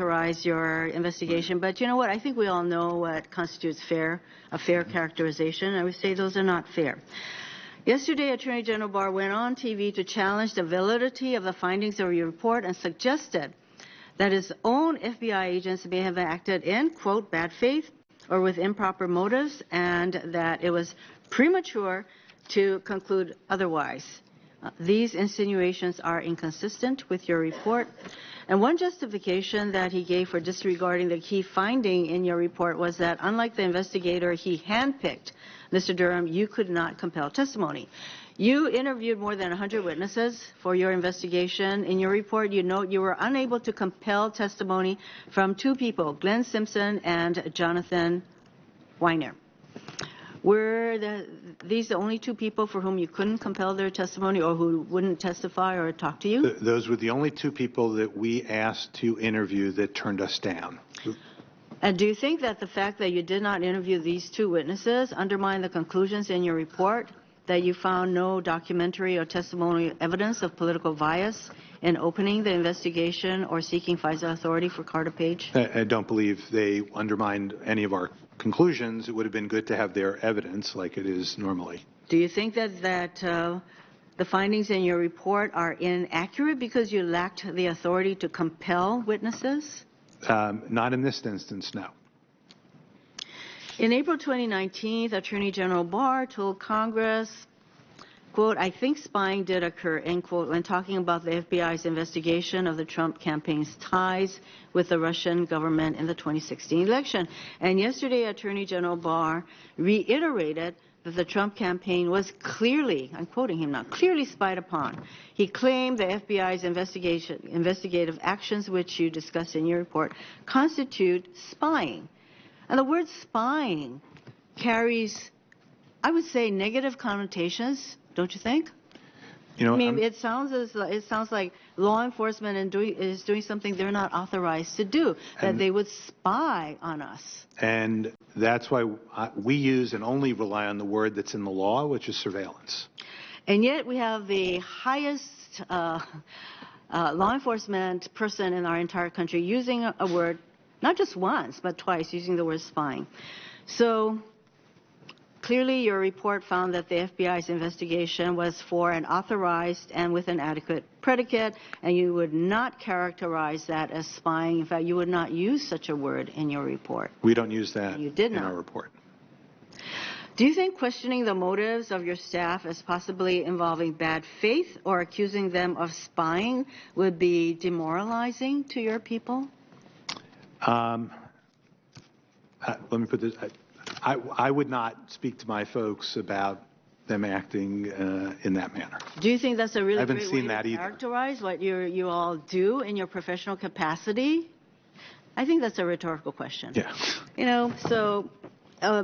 characterize your investigation, but you know what? I think we all know what constitutes a fair characterization. I would say those are not fair. Yesterday, Attorney General Barr went on TV to challenge the validity of the findings of your report and suggested that his own FBI agents may have acted in, quote, bad faith or with improper motives, and that it was premature to conclude otherwise. These insinuations are inconsistent with your report. And one justification that he gave for disregarding the key finding in your report was that unlike the investigator he handpicked, Mr. Durham, you could not compel testimony. You interviewed more than 100 witnesses for your investigation. In your report, you note you were unable to compel testimony from two people, Glenn Simpson and Jonathan Weiner. Were these the only two people for whom you couldn't compel their testimony or who wouldn't testify or talk to you? Those were the only two people that we asked to interview that turned us down. And do you think that the fact that you did not interview these two witnesses undermine the conclusions in your report that you found no documentary or testimonial evidence of political bias in opening the investigation or seeking FISA authority for Carter Page? I don't believe they undermined any of our conclusions. It would have been good to have their evidence like it is normally. Do you think that the findings in your report are inaccurate because you lacked the authority to compel witnesses? Not in this instance, no. In April 2019, Attorney General Barr told Congress, quote, I think spying did occur, end quote, when talking about the FBI's investigation of the Trump campaign's ties with the Russian government in the 2016 election. And yesterday, Attorney General Barr reiterated that the Trump campaign was clearly, I'm quoting him now, clearly spied upon. He claimed the FBI's investigative actions, which you discussed in your report, constitute spying. And the word spying carries, I would say, negative connotations, don't you think? You know, I mean, it sounds like law enforcement is doing something they're not authorized to do, that they would spy on us. And that's why we use and only rely on the word that's in the law, which is surveillance. And yet we have the highest law enforcement person in our entire country using a word, not just once, but twice, using the word spying. So clearly your report found that the FBI's investigation was for an authorized and with an adequate predicate, and you would not characterize that as spying. In fact, you would not use such a word in your report. We don't use that in our report. Do you think questioning the motives of your staff as possibly involving bad faith or accusing them of spying would be demoralizing to your people? Let me put this. I would not speak to my folks about them acting in that manner. Do you think that's a really great way to characterize what you all do in your professional capacity? I think that's a rhetorical question. Yeah. You know, so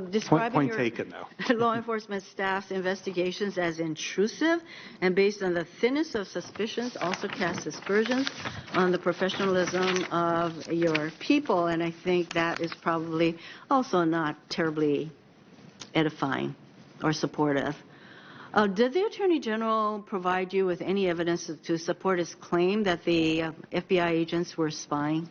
describing point taken, though. Law enforcement staff's investigations as intrusive and based on the thinnest of suspicions also casts aspersions on the professionalism of your people, and I think that is probably also not terribly edifying or supportive. Did the Attorney General provide you with any evidence to support his claim that the FBI agents were spying?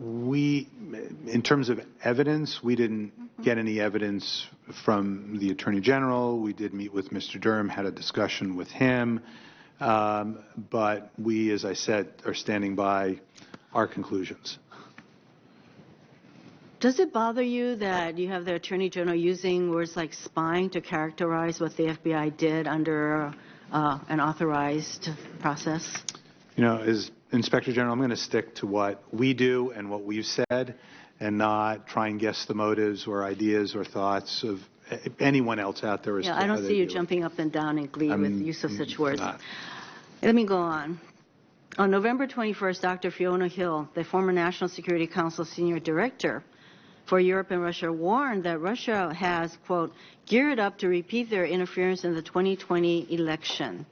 In terms of evidence, we didn't get any evidence from the Attorney General. We did meet with Mr. Durham, had a discussion with him, but we, as I said, are standing by our conclusions. Does it bother you that you have the Attorney General using words like spying to characterize what the FBI did under an authorized process? You know, as Inspector General, I'm going to stick to what we do and what we've said and not try and guess the motives or ideas or thoughts of anyone else out there. Yeah, I don't see you jumping up and down in glee with the use of such words. Let me go on. On November 21st, Dr. Fiona Hill, the former National Security Council Senior Director for Europe and Russia, warned that Russia has, quote, geared up to repeat their interference in the 2020 election.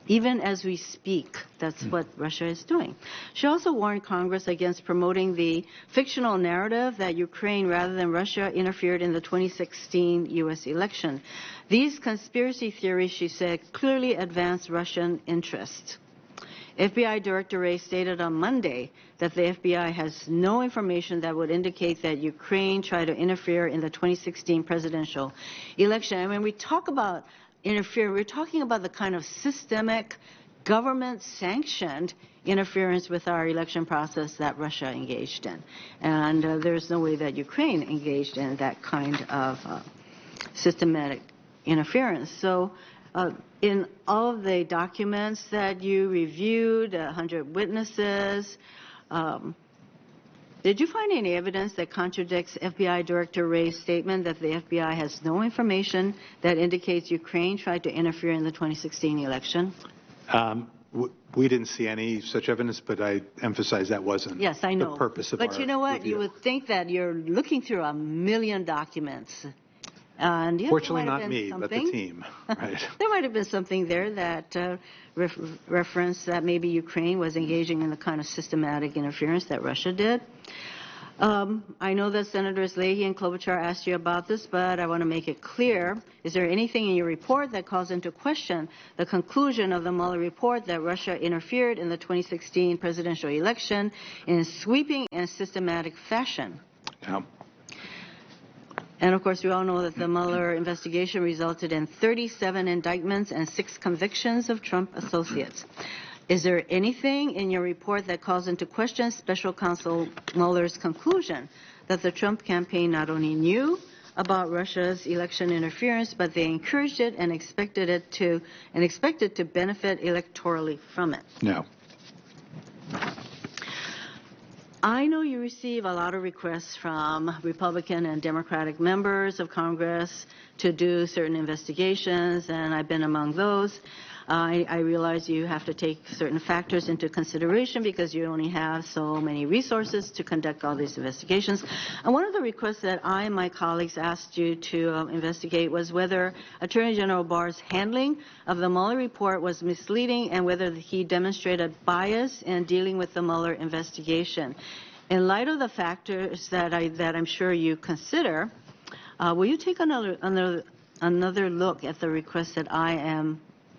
Even as we speak, that's what Russia is doing. She also warned Congress against promoting the fictional narrative that Ukraine rather than Russia interfered in the 2016 U.S. election. These conspiracy theories, she said, clearly advance Russian interests. FBI Director Wray stated on Monday that the FBI has no information that would indicate that Ukraine tried to interfere in the 2016 presidential election. And when we talk about interfere, we're talking about the kind of systemic, government-sanctioned interference with our election process that Russia engaged in. And there's no way that Ukraine engaged in that kind of systematic interference. So in all of the documents that you reviewed, 100 witnesses, did you find any evidence that contradicts FBI Director Wray's statement that the FBI has no information that indicates Ukraine tried to interfere in the 2016 election? We didn't see any such evidence, but I emphasize that wasn't yes, I know. the purpose of our But you know what? review. You would think that you're looking through 1 million documents. And yeah, Fortunately, not me, but the team. Right. There might have been something there that referenced that maybe Ukraine was engaging in the kind of systematic interference that Russia did. I know that Senators Leahy and Klobuchar asked you about this, but I want to make it clear. Is there anything in your report that calls into question the conclusion of the Mueller report that Russia interfered in the 2016 presidential election in sweeping and systematic fashion? No. And, of course, we all know that the Mueller investigation resulted in 37 indictments and 6 convictions of Trump associates. Is there anything in your report that calls into question Special Counsel Mueller's conclusion that the Trump campaign not only knew about Russia's election interference, but they encouraged it and expected to benefit electorally from it? No. I know you receive a lot of requests from Republican and Democratic members of Congress to do certain investigations, and I've been among those. I realize you have to take certain factors into consideration because you only have so many resources to conduct all these investigations. And one of the requests that I and my colleagues asked you to investigate was whether Attorney General Barr's handling of the Mueller report was misleading and whether he demonstrated bias in dealing with the Mueller investigation. In light of the factors that I'm sure you consider, will you take another look at the request that I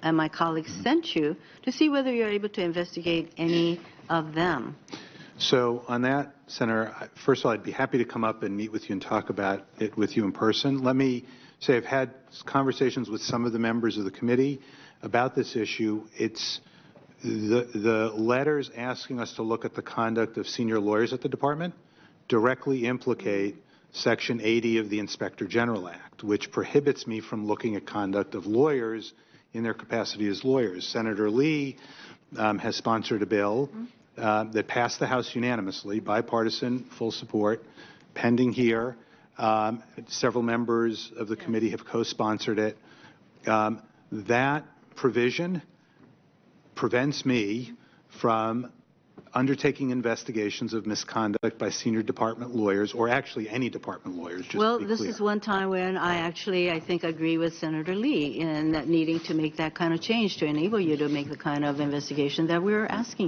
and my colleagues sent you to see whether you're able to investigate any of them? So on that, Senator, first of all, I'd be happy to come up and meet with you and talk about it with you in person. Let me say I've had conversations with some of the members of the committee about this issue. It's the letters asking us to look at the conduct of senior lawyers at the department directly implicate Section 80 of the Inspector General Act, which prohibits me from looking at conduct of lawyers in their capacity as lawyers. Senator Lee has sponsored a bill that passed the House unanimously, bipartisan, full support, pending here. Several members of the committee have co-sponsored it. That provision prevents me from undertaking investigations of misconduct by senior department lawyers, or actually any department lawyers, just well, to be this clear. is one time when I think, agree with Senator Lee in that needing to make that kind of change to enable you to make the kind of investigation that we're asking you